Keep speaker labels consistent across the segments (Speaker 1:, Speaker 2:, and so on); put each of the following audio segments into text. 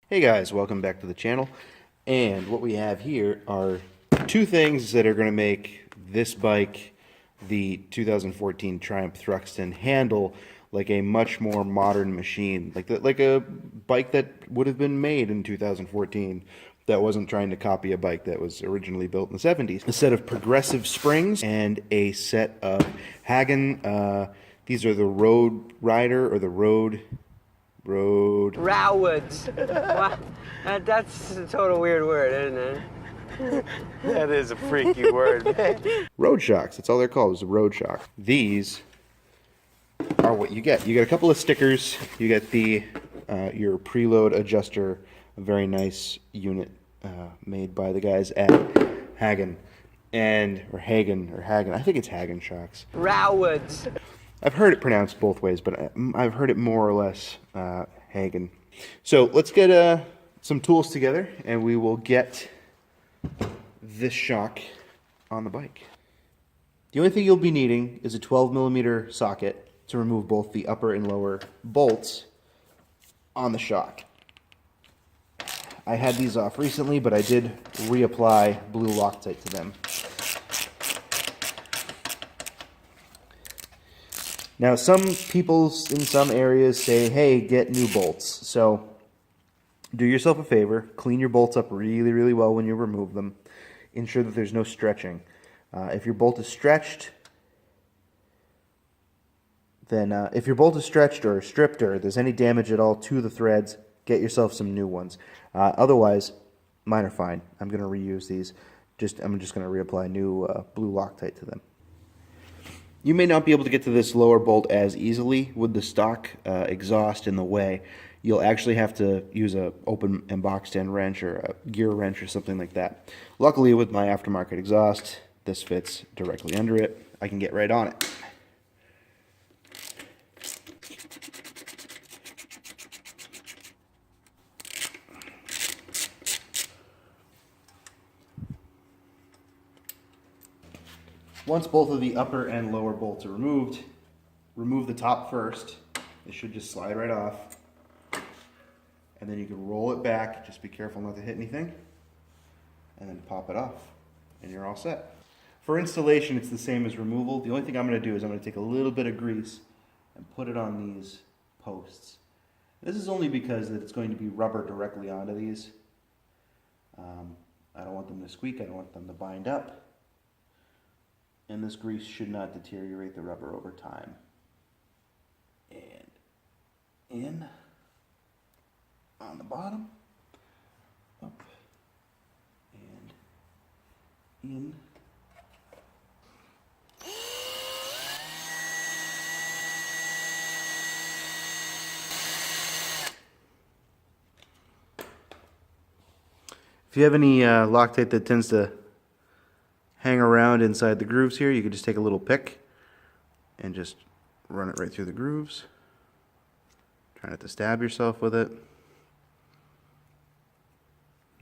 Speaker 1: Hey guys, welcome back to the channel. And what we have here are two things that are going to make this bike, the 2014 Triumph Thruxton, handle like a much more modern machine, like a bike that would have been made in 2014 that wasn't trying to copy a bike that was originally built in the 70s. A set of progressive springs and a set of Hagon, these are the Road Rider or the Road
Speaker 2: Rowwoods. Wow. That's a total weird word, isn't it?
Speaker 3: That is a freaky word, man.
Speaker 1: Road shocks. That's all they're called, is a road shock. These are what you get. You get a couple of stickers. You get the your preload adjuster, a very nice unit made by the guys at Hagon, or Hagen. I think it's Hagon shocks.
Speaker 2: Rowwoods.
Speaker 1: I've heard it pronounced both ways, but I've heard it more or less Hagen. So let's get some tools together, and we will get this shock on the bike. The only thing you'll be needing is a 12mm socket to remove both the upper and lower bolts on the shock. I had these off recently, but I did reapply blue Loctite to them. Now, some people in some areas say, hey, get new bolts. So do yourself a favor, clean your bolts up really, really well when you remove them. Ensure that there's no stretching. If your bolt is stretched, then if your bolt is stretched or stripped or there's any damage at all to the threads, get yourself some new ones. Otherwise, mine are fine. I'm going to reuse these. I'm just going to reapply new blue Loctite to them. You may not be able to get to this lower bolt as easily with the stock exhaust in the way. You'll actually have to use a open and boxed end wrench or a gear wrench or something like that. Luckily, with my aftermarket exhaust, this fits directly under it. I can get right on it. Once both of the upper and lower bolts are removed, remove the top first. It should just slide right off. And then you can roll it back. Just be careful not to hit anything. And then pop it off. And you're all set. For installation, it's the same as removal. The only thing I'm going to do is I'm going to take a little bit of grease and put it on these posts. This is only because that it's going to be rubber directly onto these. I don't want them to squeak. I don't want them to bind up. And this grease should not deteriorate the rubber over time. And in on the bottom, up and in. If you have any Loctite that tends to hang around inside the grooves here, you could just take a little pick and just run it right through the grooves. Try not to stab yourself with it.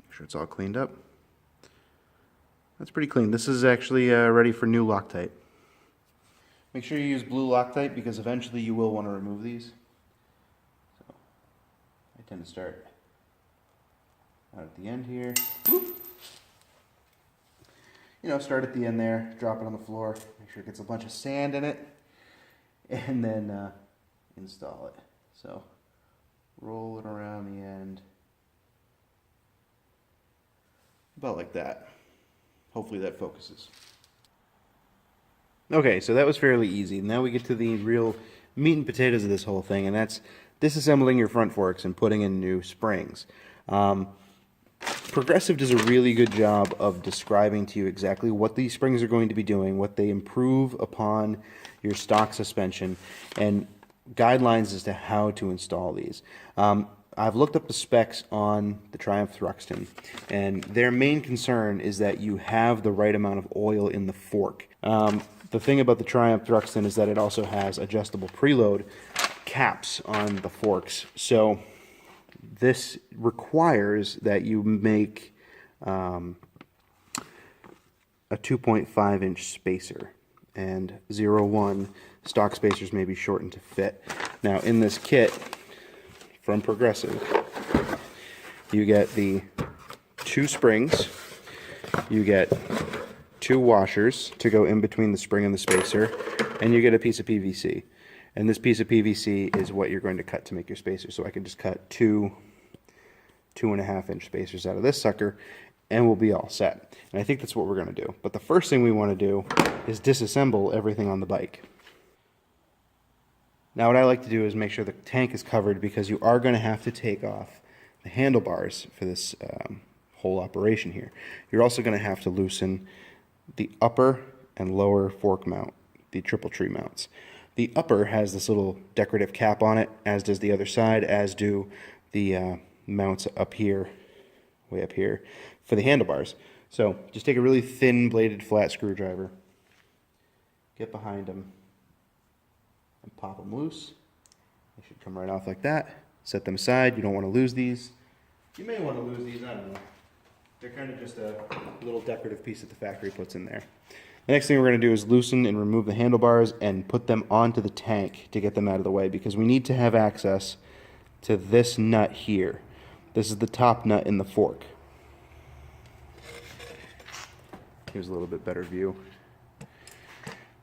Speaker 1: Make sure it's all cleaned up. That's pretty clean. This is actually ready for new Loctite. Make sure you use blue Loctite because eventually you will want to remove these. So I tend to start out at the end here. Whoop. You know, start at the end there, drop it on the floor, make sure it gets a bunch of sand in it, and then install it. So, roll it around the end, about like that. Hopefully that focuses. Okay, so that was fairly easy. Now we get to the real meat and potatoes of this whole thing, and that's disassembling your front forks and putting in new springs. Progressive does a really good job of describing to you exactly what these springs are going to be doing, what they improve upon your stock suspension, and guidelines as to how to install these. I've looked up the specs on the Triumph Thruxton, and their main concern is that you have the right amount of oil in the fork. The thing about the Triumph Thruxton is that it also has adjustable preload caps on the forks. So this requires that you make a 2.5-inch spacer, and 0.1 stock spacers may be shortened to fit. Now in this kit from Progressive, You get the 2 springs, you get 2 washers to go in between the spring and the spacer, and you get a piece of PVC. And this piece of PVC is what you're going to cut to make your spacer. So I can just cut 2.5 inch spacers out of this sucker, and we'll be all set. And I think that's what we're going to do. But the first thing we want to do is disassemble everything on the bike. Now what I like to do is make sure the tank is covered, because you are going to have to take off the handlebars for this whole operation here. You're also going to have to loosen the upper and lower fork mount, the triple tree mounts. The upper has this little decorative cap on it, as does the other side, as do the mounts up here, way up here, for the handlebars. So just take a really thin bladed flat screwdriver, get behind them, and pop them loose. They should come right off like that. Set them aside. You don't want to lose these. You may want to lose these, I don't know. They're kind of just a little decorative piece that the factory puts in there. The next thing we're going to do is loosen and remove the handlebars and put them onto the tank to get them out of the way, because we need to have access to this nut here. This is the top nut in the fork. Here's a little bit better view.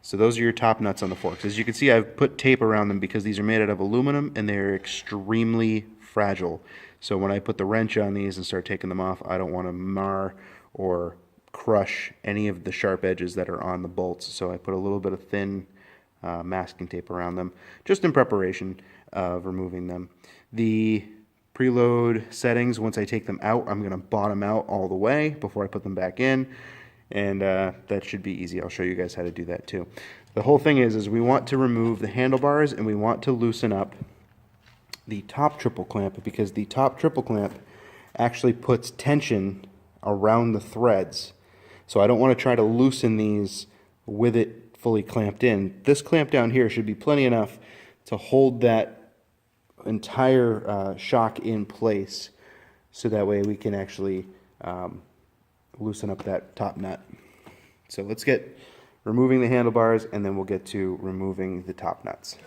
Speaker 1: So those are your top nuts on the forks. As you can see, I've put tape around them because these are made out of aluminum and they're extremely fragile. So when I put the wrench on these and start taking them off, I don't want to mar or crush any of the sharp edges that are on the bolts. So I put a little bit of thin masking tape around them, just in preparation of removing them. The preload settings, once I take them out, I'm going to bottom out all the way before I put them back in. And that should be easy. I'll show you guys how to do that too. The whole thing is we want to remove the handlebars and we want to loosen up the top triple clamp, because the top triple clamp actually puts tension around the threads. So I don't want to try to loosen these with it fully clamped in. This clamp down here should be plenty enough to hold that entire shock in place, so that way we can actually loosen up that top nut. So let's get removing the handlebars, and then we'll get to removing the top nuts.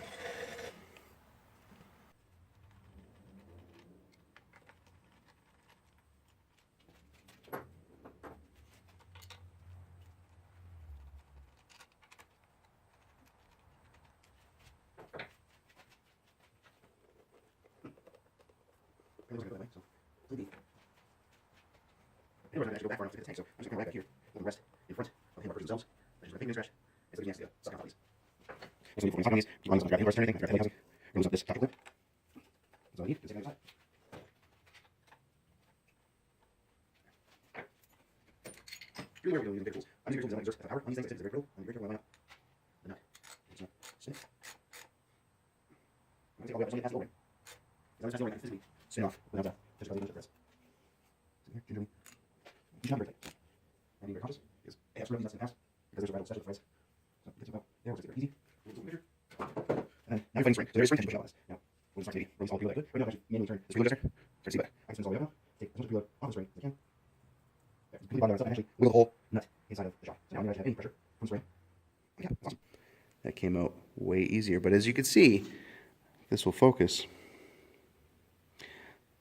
Speaker 1: Handlebars actually go back far enough to get the tank, so I'm just going to right back here, hold the rest in front of the handlebars themselves. There's just a finger scratch. It's a to suck out these. So before we suck on these, keep on these, grab handlebars and everything, grab the housing, lose up this top clip. That's all I need. Just take the other side. Really weird using big tools. I'm using big tools that I exert power on these things. It's very cool. I'm very careful when I line up the nut. It's not snip. I'm going to take all the way up, so I pass it over. As long as I pass it over, I can physically spin off without touching all the other threads. So here, gingerly. You should have very tight. And your compass is a half screw these nuts in half, because there's a vital section of threads. So it gets about there, we'll just get it easy. A little measure. And then now you're finding spring. So there's spring tension pushing out on this. Now, we'll just maybe release all the preload that I could. Right now, actually manually turn this preload adjuster. Start to see better. I can spin this all the way up now. Take as much preload off the spring as I can. There, completely bottom that and actually wiggle the whole nut inside of the shock. So now I'm not have any pressure from the spring. Yeah, that's awesome. That came out way easier, but as you can see, this will focus.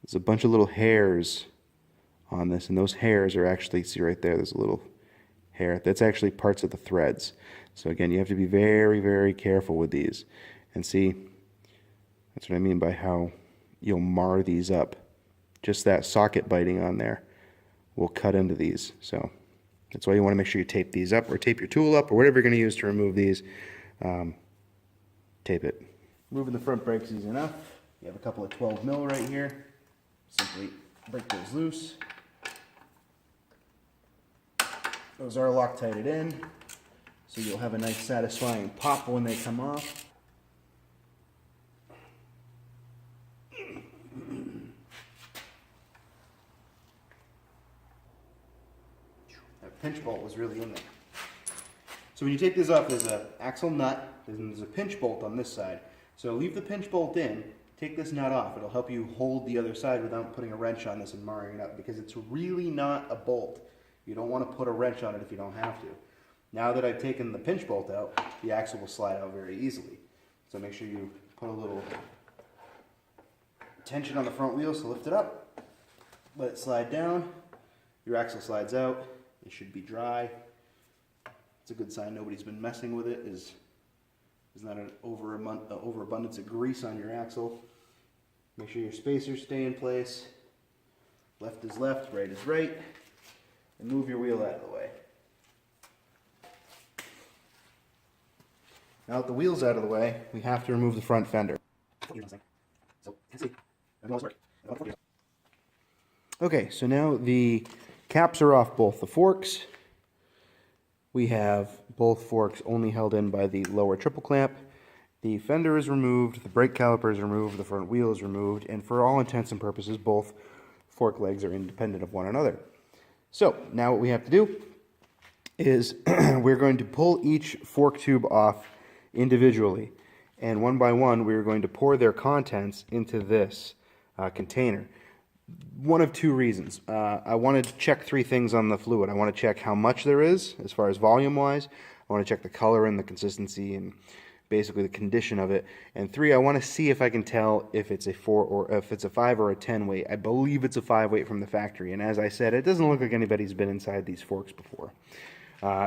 Speaker 1: There's a bunch of little hairs on this, and those hairs are actually, see right there, there's a little hair. That's actually parts of the threads. So again, you have to be very, very careful with these. And see, that's what I mean by how you'll mar these up. Just that socket biting on there will cut into these. So that's why you want to make sure you tape these up, or tape your tool up, or whatever you're going to use to remove these. Tape it. Moving the front brakes easy enough. You have a couple of 12 mil right here. Simply break those loose. Those are Loctited in, so you'll have a nice satisfying pop when they come off. That pinch bolt was really in there. So when you take this off, there's an axle nut, and there's a pinch bolt on this side. So leave the pinch bolt in, take this nut off. It'll help you hold the other side without putting a wrench on this and marring it up, because it's really not a bolt. You don't want to put a wrench on it if you don't have to. Now that I've taken the pinch bolt out, the axle will slide out very easily. So make sure you put a little tension on the front wheels to lift it up. let it slide down. Your axle slides out. It should be dry. It's a good sign nobody's been messing with it. Is not an overabundance of grease on your axle. Make sure your spacers stay in place. Left is left, right is right. And move your wheel out of the way. Now that the wheel's out of the way, we have to remove the front fender. Okay, so now the caps are off both the forks. We have both forks only held in by the lower triple clamp. The fender is removed, the brake caliper is removed, the front wheel is removed, and for all intents and purposes, both fork legs are independent of one another. So now what we have to do is we're going to pull each fork tube off individually, and one by one we're going to pour their contents into this container. One of two reasons. I wanted to check three things on the fluid. I want to check how much there is as far as volume wise. I want to check the color and the consistency and basically the condition of it. And three, I want to see if I can tell if it's a 4 or if it's a 5 or a 10 weight. I believe it's a 5 weight from the factory, and as I said, it doesn't look like anybody's been inside these forks before.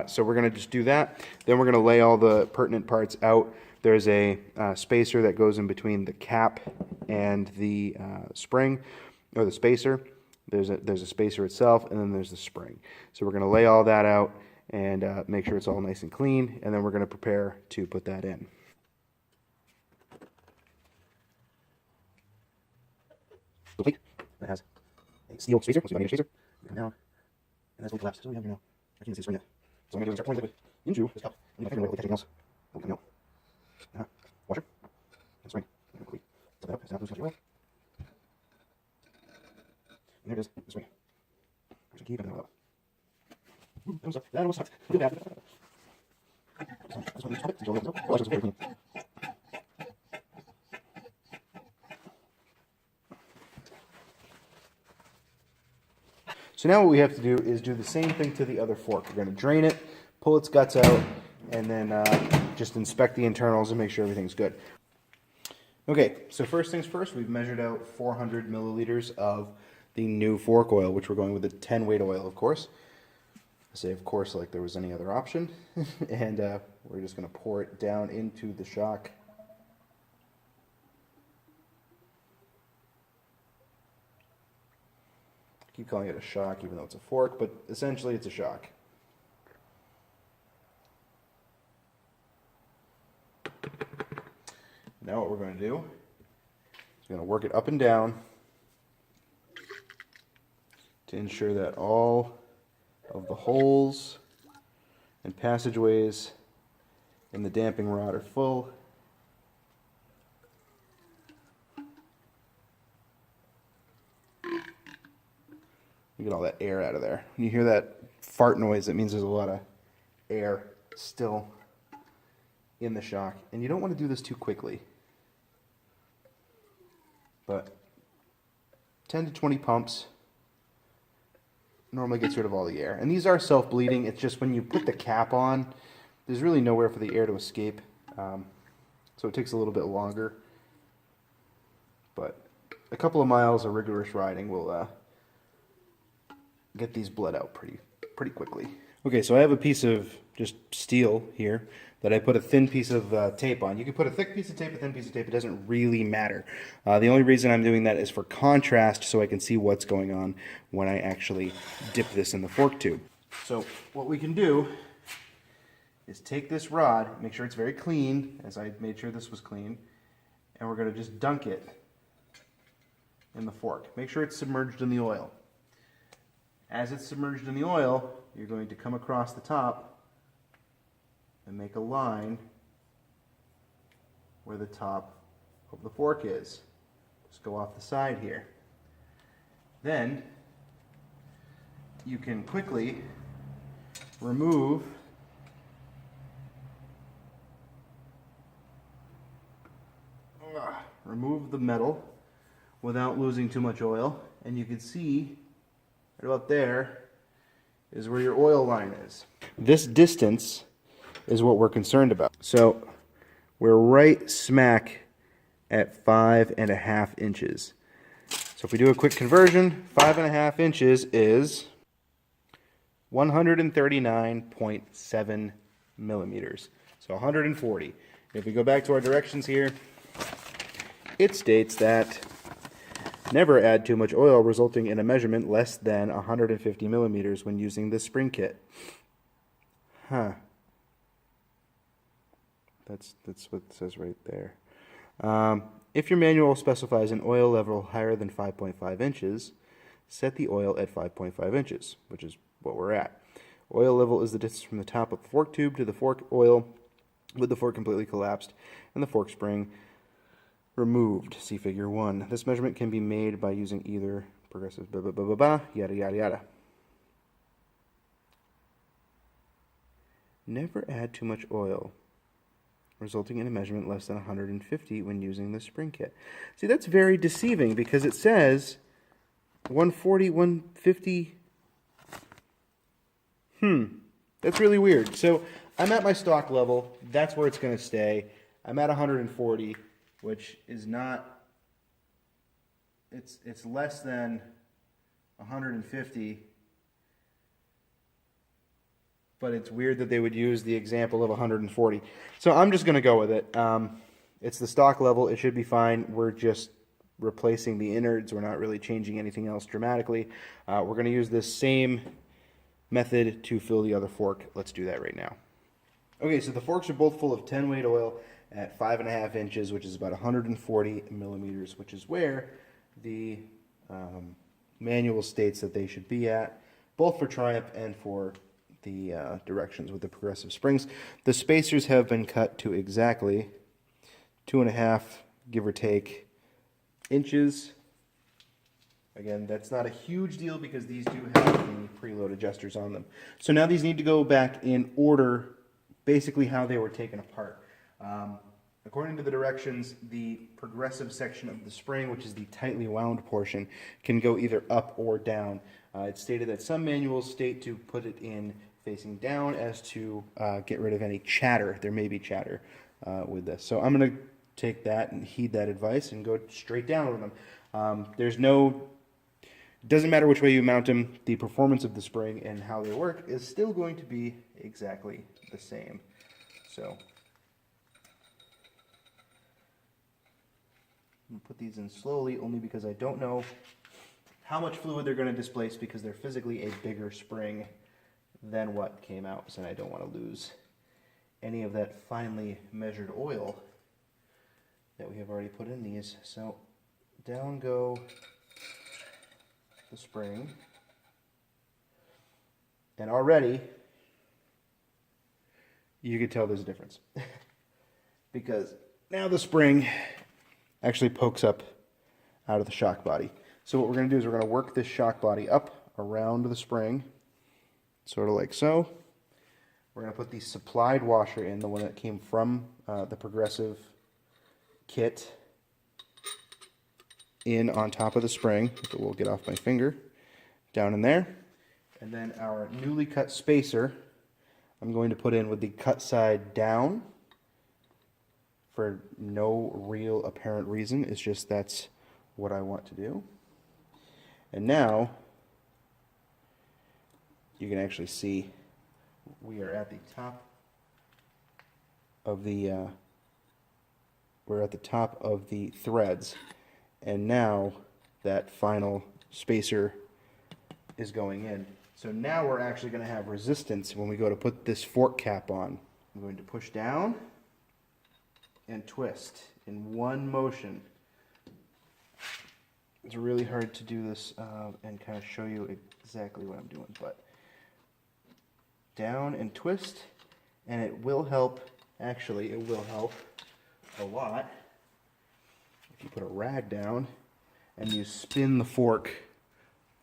Speaker 1: So we're going to just do that. Then we're going to lay all the pertinent parts out. There's a spacer that goes in between the cap and the spring, or the spacer. There's a spacer itself, and then there's the spring. So we're going to lay all that out and make sure it's all nice and clean, and then we're going to prepare to put that in. It has a steel spacer, so you need a spacer. Come down, and that's what collapsed. So we have here now. I can't see the spring yet. So I'm going to start pouring liquid into this cup. And if I can really catch anything else, it'll come out. Washer and spring. And quickly set that up. It's not loose oil. And there it is. The spring. I'm just keep it up. That almost sucked. Look at that. That's what you stop it. So watch this very clean. So now what we have to do is do the same thing to the other fork. We're going to drain it, pull its guts out, and then just inspect the internals and make sure everything's good. Okay, so first things first, we've measured out 400 milliliters of the new fork oil, which we're going with a 10 weight oil, of course. I say of course like there was any other option. And we're just going to pour it down into the shock. I keep calling it a shock even though it's a fork, but essentially it's a shock. Now what we're going to do is we're going to work it up and down to ensure that all of the holes and passageways in the damping rod are full. You get all that air out of there. When you hear that fart noise, that means there's a lot of air still in the shock. And you don't want to do this too quickly. But 10 to 20 pumps normally gets rid of all the air. And these are self-bleeding. It's just when you put the cap on, there's really nowhere for the air to escape. So it takes a little bit longer. But a couple of miles of rigorous riding will get these bled out pretty quickly. Okay, so I have a piece of just steel here that I put a thin piece of tape on. You can put a thick piece of tape, a thin piece of tape, it doesn't really matter. The only reason I'm doing that is for contrast, so I can see what's going on when I actually dip this in the fork tube. So what we can do is take this rod, make sure it's very clean, as I made sure this was clean, and we're going to just dunk it in the fork. Make sure it's submerged in the oil. As it's submerged in the oil, you're going to come across the top and make a line where the top of the fork is. Just go off the side here. Then you can quickly remove the metal without losing too much oil, and you can see right about there is where your oil line is. This distance is what we're concerned about. So we're right smack at 5.5 inches. So if we do a quick conversion, 5.5 inches is 139.7 millimeters. So 140. If we go back to our directions here, it states that never add too much oil, resulting in a measurement less than 150 millimeters when using this spring kit. Huh. That's what it says right there. If your manual specifies an oil level higher than 5.5 inches, set the oil at 5.5 inches, which is what we're at. Oil level is the distance from the top of the fork tube to the fork oil with the fork completely collapsed and the fork spring removed. See figure 1. This measurement can be made by using either progressive yada yada yada. Never add too much oil, resulting in a measurement less than 150 when using the spring kit. See, that's very deceiving because it says 140, 150. That's really weird. So I'm at my stock level. That's where it's going to stay. I'm at 140, which is not, it's less than 150. But it's weird that they would use the example of 140. So I'm just going to go with it. It's the stock level. It should be fine. We're just replacing the innards. We're not really changing anything else dramatically. We're going to use this same method to fill the other fork. Let's do that right now. Okay, so the forks are both full of 10 weight oil at 5.5 inches, which is about 140 millimeters, which is where the manual states that they should be at, both for Triumph and for the directions with the progressive springs. The spacers have been cut to exactly 2.5, give or take, inches. Again, that's not a huge deal because these do have the preload adjusters on them. So now these need to go back in order, basically how they were taken apart. According to the directions, the progressive section of the spring, which is the tightly wound portion, can go either up or down. It's stated that some manuals state to put it in facing down as to get rid of any chatter. There may be chatter with this. So I'm going to take that and heed that advice and go straight down with them. Doesn't matter which way you mount them, the performance of the spring and how they work is still going to be exactly the same. So I'm going to put these in slowly only because I don't know how much fluid they're going to displace because they're physically a bigger spring than what came out, so I don't want to lose any of that finely measured oil that we have already put in these. So down go the spring, and already you can tell there's a difference because now the spring actually pokes up out of the shock body. So what we're going to do is we're going to work this shock body up around the spring, sort of like so. We're going to put the supplied washer in, the one that came from the Progressive kit, in on top of the spring. It will get off my finger. Down in there. And then our newly cut spacer, I'm going to put in with the cut side down for no real apparent reason. It's just that's what I want to do. And now you can actually see we are at the top of the threads, and now that final spacer is going in. So now we're actually going to have resistance when we go to put this fork cap on. I'm going to push down and twist in one motion. It's really hard to do this and kind of show you exactly what I'm doing, but down and twist, and it will help. Actually, it will help a lot if you put a rag down and you spin the fork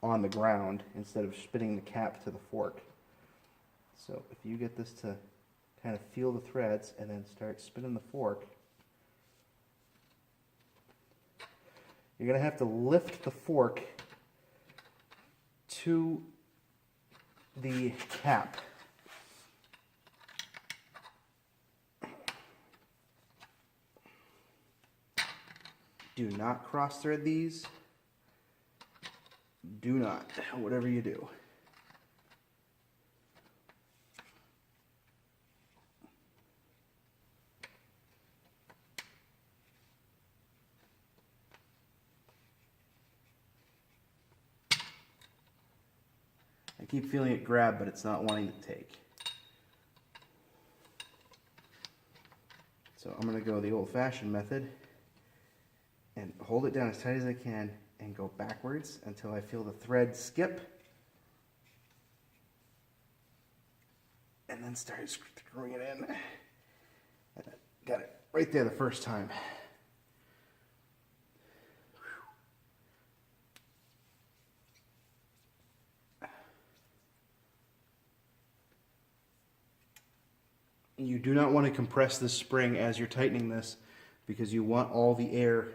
Speaker 1: on the ground instead of spinning the cap to the fork. So if you get this to kind of feel the threads and then start spinning the fork, you're going to have to lift the fork to the cap. Do not cross thread these. do not, whatever you do. I keep feeling it grab, but it's not wanting to take. So I'm going to go the old-fashioned method and hold it down as tight as I can and go backwards until I feel the thread skip. And then start screwing it in. And I got it right there the first time. You do not want to compress this spring as you're tightening this, because you want all the air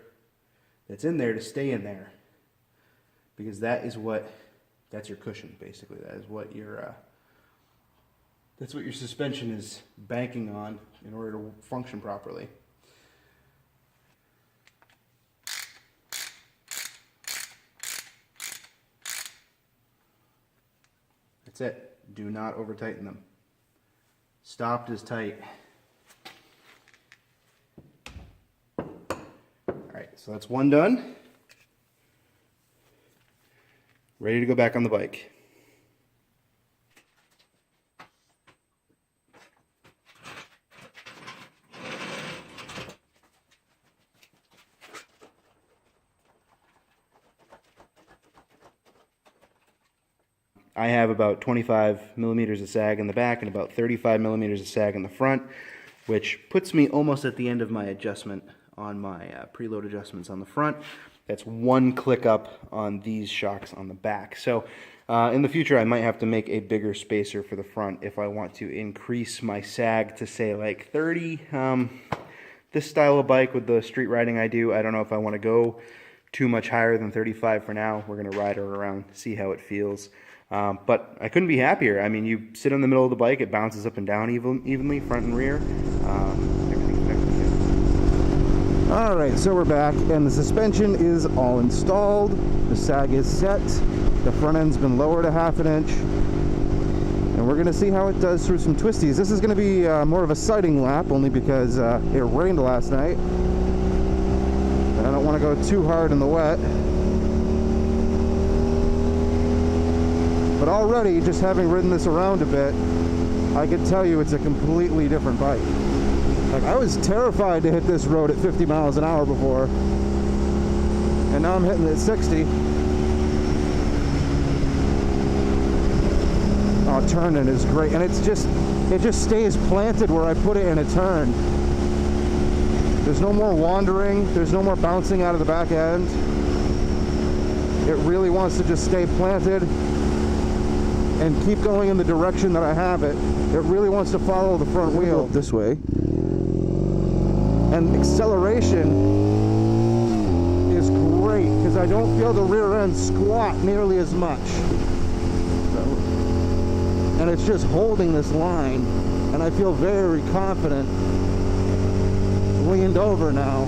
Speaker 1: that's in there to stay in there, because that's your cushion basically. That is what that's what your suspension is banking on in order to function properly. That's it. Do not over tighten them. Stopped is tight. Alright, so that's one done. Ready to go back on the bike. I have about 25 millimeters of sag in the back and about 35 millimeters of sag in the front, which puts me almost at the end of my adjustment on my preload adjustments on the front. That's one click up on these shocks on the back. So in the future I might have to make a bigger spacer for the front if I want to increase my sag to say like 30. This style of bike with the street riding I do, I don't know if I want to go too much higher than 35 for now. We're going to ride her around, see how it feels. But I couldn't be happier. I mean, you sit in the middle of the bike, it bounces up and down evenly, front and rear. Everything's good. All right, so we're back, and the suspension is all installed. The sag is set. The front end's been lowered a ½ inch. And we're going to see how it does through some twisties. This is going to be more of a sighting lap, only because it rained last night. And I don't want to go too hard in the wet. But already, just having ridden this around a bit, I can tell you it's a completely different bike. Like, I was terrified to hit this road at 50 miles an hour before, and now I'm hitting it at 60. Oh, turning is great, and it just stays planted where I put it in a turn. There's no more wandering, there's no more bouncing out of the back end. It really wants to just stay planted and keep going in the direction that I have it. It really wants to follow the front wheel this way. And acceleration is great because I don't feel the rear end squat nearly as much. So, and it's just holding this line, and I feel very confident. Leaned over now.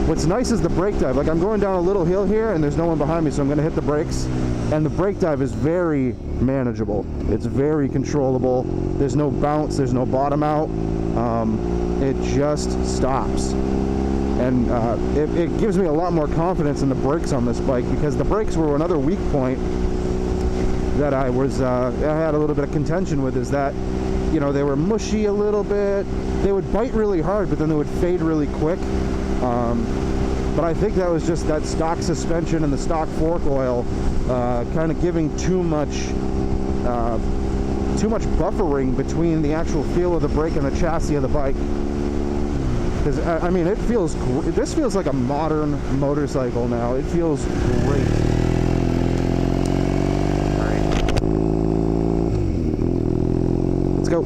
Speaker 1: What's nice is the brake dive. Like, I'm going down a little hill here and there's no one behind me, so I'm going to hit the brakes. And the brake dive is very manageable. It's very controllable. There's no bounce, there's no bottom out. It just stops. And it gives me a lot more confidence in the brakes on this bike, because the brakes were another weak point that I had a little bit of contention with, is that, you know, they were mushy a little bit. They would bite really hard, but then they would fade really quick. But I think that was just that stock suspension and the stock fork oil kind of giving too much buffering between the actual feel of the brake and the chassis of the bike. Because I mean, this feels like a modern motorcycle now. It feels great. All right, let's go.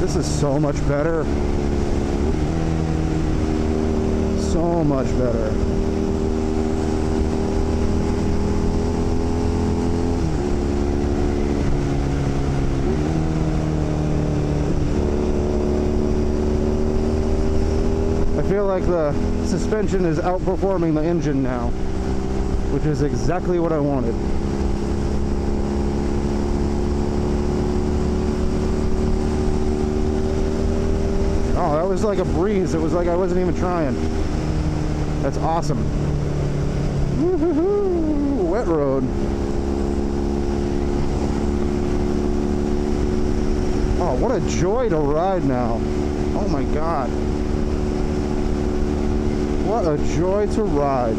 Speaker 1: This is so much better. So much better. I feel like the suspension is outperforming the engine now, which is exactly what I wanted. Oh, that was like a breeze. It was like I wasn't even trying. That's awesome. Woo-hoo-hoo. Wet road. Oh, what a joy to ride now. Oh my God. What a joy to ride.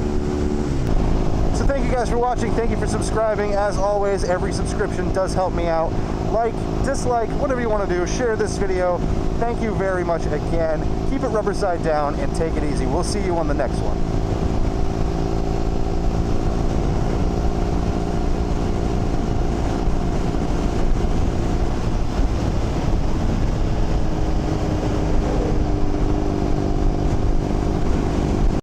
Speaker 1: So thank you guys for watching. Thank you for subscribing. As always, every subscription does help me out. Like, dislike, whatever you want to do. Share this video. Thank you very much again. Keep it rubber side down and take it easy. We'll see you on the next one.